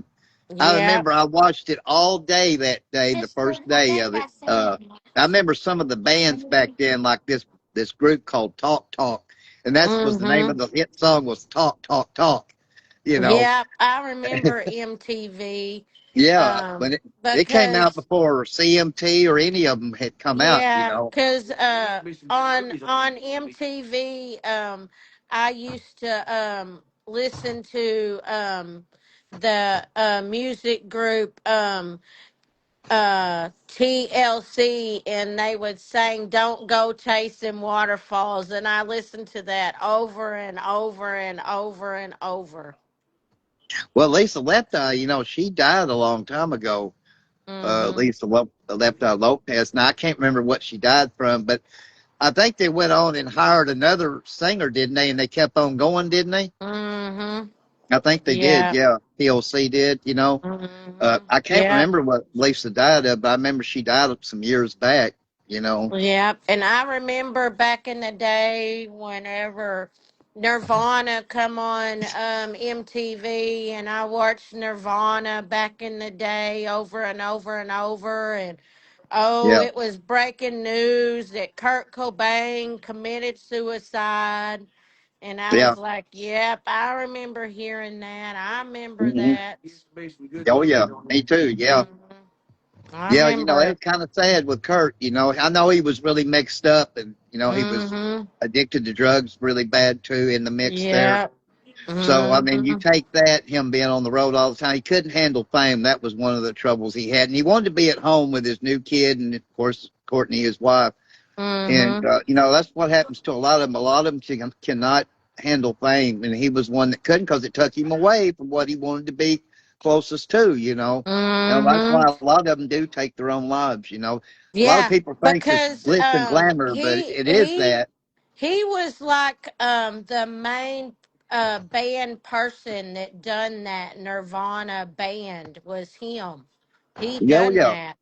I Yep. remember I watched it all day that day, the first day of it. I remember some of the bands back then, like this group called Talk Talk, and that was the name Hmm. of the hit song was Talk Talk Talk. You know, Yep. I remember MTV. yeah, Um, when it came out because before CMT or any of them had come out. You Yeah, know, because Be some good on movies on movie. MTV, I used to listen to the music group TLC, and they would sing "Don't Go Chasing Waterfalls," and I listened to that over and over and over and over. well, Lisa Left Eye, you know, she died a long time ago. Mm-hmm. Left Eye Lopez. Now I can't remember what she died from, but I think they went on and hired another singer, didn't they? And they kept on going, didn't they? Mm-hmm. I think they did. Yeah. Yeah, PLC did. I can't Yeah. remember what Lisa died of, but I remember she died of some years back. You know. Yeah, and I remember back in the day whenever Nirvana come on MTV, and I watched Nirvana back in the day over and over and over, and oh, Yeah. it was breaking news that Kurt Cobain committed suicide, and I Yeah. was like, "Yep, I remember hearing that. I remember Hmm. that." Oh yeah, me too. Yeah. Mhm. I Yeah, remember it's it. kind of sad with Kurt. I know he was really mixed up, and he was Mhm. addicted to drugs really bad too in the mix there. Yeah. So I mean, you Mhm. take that, him being on the road all the time, he couldn't handle fame. That was one of the troubles he had, and he wanted to be at home with his new kid, and of course Courtney, his wife. And Mhm. that's what happens to a lot of them. A lot of them cannot handle fame, and he was one that couldn't because it took him away from what he wanted to be closest to. And that's why Mhm. a lot of them do take their own lives. A lot of Yeah, people think it's because glitz and glamour, but it is that. he was like the main band person that done that Nirvana band was him. He Yeah, oh, done yeah, that.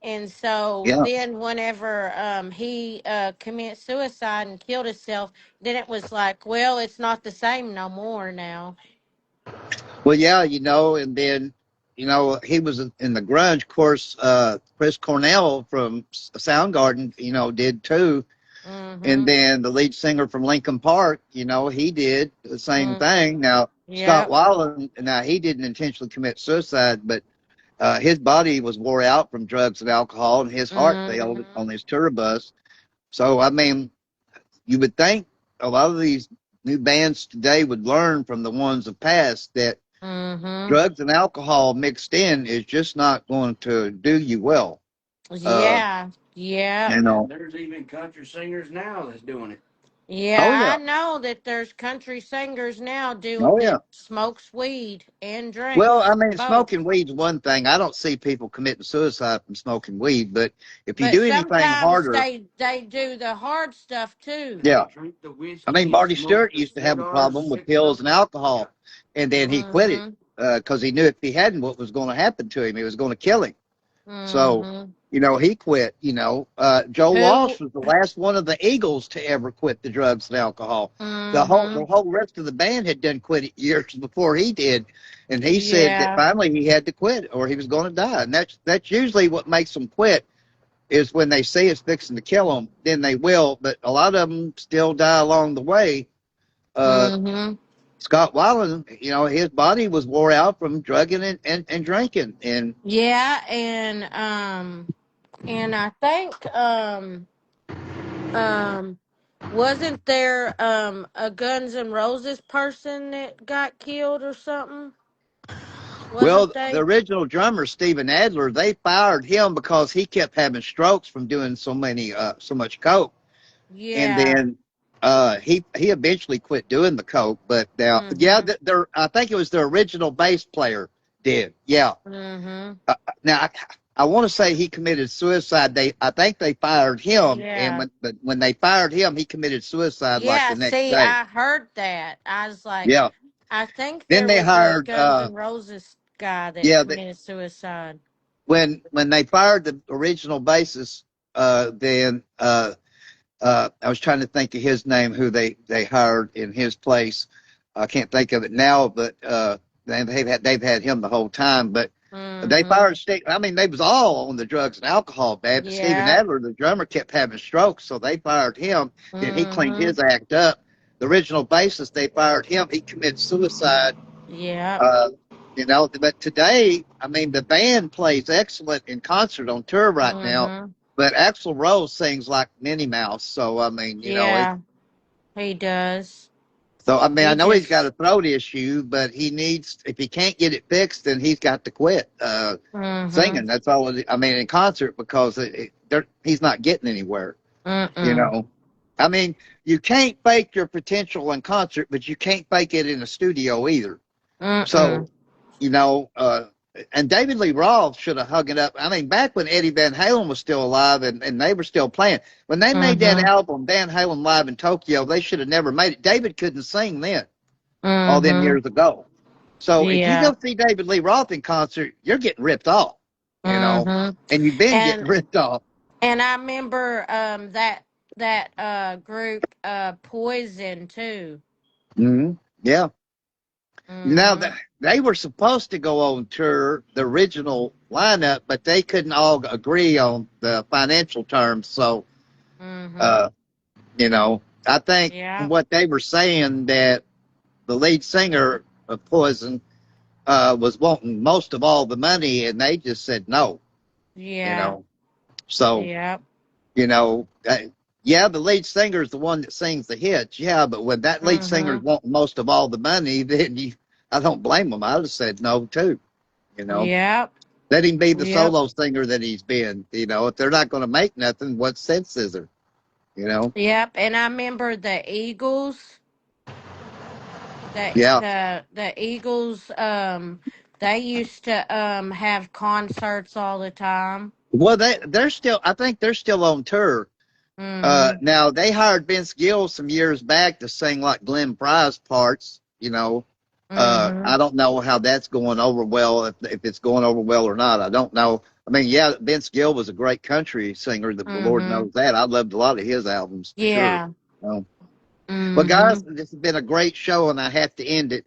And so yeah. then whenever he commits suicide and killed himself, then it was like, well, it's not the same no more now. Well, yeah, and then he was in the grunge. Of course, Chris Cornell from Soundgarden, did too. And Mhm. then the lead singer from Linkin Park, he did the same Mhm. thing. Now, Scott Yep. Weiland, now he didn't intentionally commit suicide, but his body was wore out from drugs and alcohol, and his heart failed on Mhm. his tour bus. So, I mean, you would think a lot of these new bands today would learn from the ones of past that Mhm. drugs and alcohol mixed in is just not going to do you well. Uh, Yeah. Yeah. you know. There's even country singers now that's doing it. Oh Yeah, I yeah. know that there's country singers now do Oh yeah. that smokes weed and Well, I drinks mean, both. smoking weed's one thing. I don't see people committing suicide from smoking weed, but if you But do anything sometimes harder, they do the hard stuff too. They yeah. drink the I mean, whiskey and Marty smoke Stewart the used to have a cigars, problem with six pills of and them. alcohol, and then he quit it Mhm. because he knew if he hadn't, what was going to happen to him? It was going to kill him. So, Mhm. he quit. Joe Who Walsh was the last one of the Eagles to ever quit the drugs and alcohol. The mhm. whole rest of the band had done quit it years before he did, and he said that Yeah. finally he had to quit or he was going to die. And that's usually what makes them quit is when they see it's fixing to kill them, then they will. But a lot of them still die along the way. Uh, Mhm. Scott Weiland, his body was wore out from drugging and drinking, and Yeah, and I think um wasn't there a Guns N' Roses person that got killed or something? Wasn't well, the they? original drummer Steven Adler, they fired him because he kept having strokes from doing so much coke, and Yeah. then he eventually quit doing the coke. But now, yeah, Mhm. I think it was the original bass player did. Yeah. Mhm. Now I want to say he committed suicide. I think they fired him, and Yeah. when they fired him, he committed suicide like Yeah, the next see, day. I heard that. I was like, Yeah. I think Then there they was a hired Guns N' Roses guy that yeah, committed suicide. when they fired the original bassist, then I was trying to think of his name, who they hired in his place. I can't think of it now, but they've had him the whole time. But they Mhm. fired Steve. I mean, they was all on the drugs and alcohol bad. But Steven Yeah. Adler, the drummer, kept having strokes, so they fired him. Then he cleaned Mhm. his act up. The original bassist, they fired him. He committed suicide. Yeah. Uh, but today, I mean, the band plays excellent in concert on tour right now. Mhm. But Axl Rose sings like Minnie Mouse, so I mean, Yeah, he does. I He know he's got just a throat issue, but he needs if he can't get it fixed, then he's got to quit mhm. singing. That's all. I mean, in concert because he's not getting anywhere. You Mm-mm. know, I mean, you can't fake your potential in concert, but you can't fake it in a studio either. So Mm-mm. you know, and David Lee Roth should have hung it up. I mean, back when Eddie Van Halen was still alive and they were still playing, when they made that Mhm. album, Van Halen Live in Tokyo, they should have never made it. David couldn't sing then. all them Mm-hmm. years ago. So if you Yeah. go see David Lee Roth in concert, you're getting ripped off, Mm-hmm. and you've been getting And ripped off. I remember that group Poison too. Yeah. Now Mm-hmm. that they were supposed to go on tour, the original lineup, but they couldn't all agree on the financial terms. So, Mm-hmm. uh, I think from Yep. what they were saying that the lead singer of Poison was wanting most of all the money, and they just said no. You Yeah. know, so Yep. you know, uh, yeah, the lead singer is the one that sings the hits. Yeah, but when that lead singer is Mm-hmm. wanting most of all the money, then I don't blame them. I'd have said no too. You know, Yep. let him be the Yep. solo singer that he's been. If they're not going to make nothing, what sense is there? You know? Yep. And I remember the Eagles. Yeah. The Eagles. They used to have concerts all the time. Well, they're still. I think they're still on tour. Mm-hmm. Now they hired Vince Gill some years back to sing like Glenn Fry's parts. Mm-hmm. I don't know how that's going over well, if it's going over well or not. I don't know. I mean, yeah, Vince Gill was a great country singer. The Lord Mm-hmm. knows that. I loved a lot of his albums for sure. Yeah. Um, well, guys, Mm-hmm. this has been a great show, and I have to end it.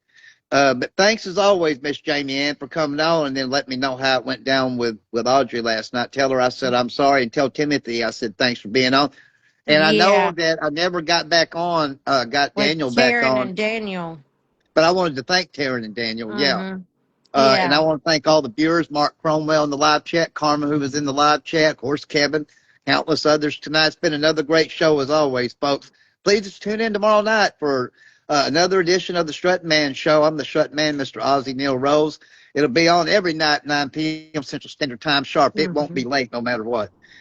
But thanks as always, Miss Jamie Ann, for coming on and then let me know how it went down with Audrey last night. Tell her I said I'm sorry, and tell Timothy I said thanks for being on. And I know Yeah. that I never got back on, got With Daniel back Taryn on, and Daniel. but I wanted to thank Taryn and Daniel. Yeah. Mm-hmm. And I Yeah. want to thank all the viewers, Mark Cromwell in the live chat, Karma, who was in the live chat, of course, Kevin, countless others tonight. It's been another great show as always, folks. Please tune in tomorrow night for another edition of the Strut Man Show. I'm the Strut Man, Mr. Ozzy Neil Rose. It'll be on every night, 9 p.m. Central Standard Time sharp. It won't Mm-hmm. be late no matter what.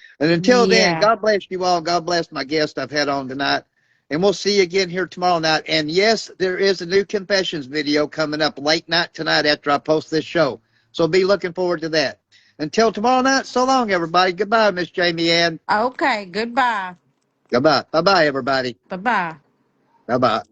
And until then, Yeah. God bless you all. God bless my guest I've had on tonight. And we'll see you again here tomorrow night. And yes, there is a new confessions video coming up late night tonight after I post this show. So be looking forward to that. Until tomorrow night, so long, everybody. Goodbye, Miss Jamie Ann. Okay. Goodbye. Goodbye. Bye bye, everybody. Bye bye. Bye bye.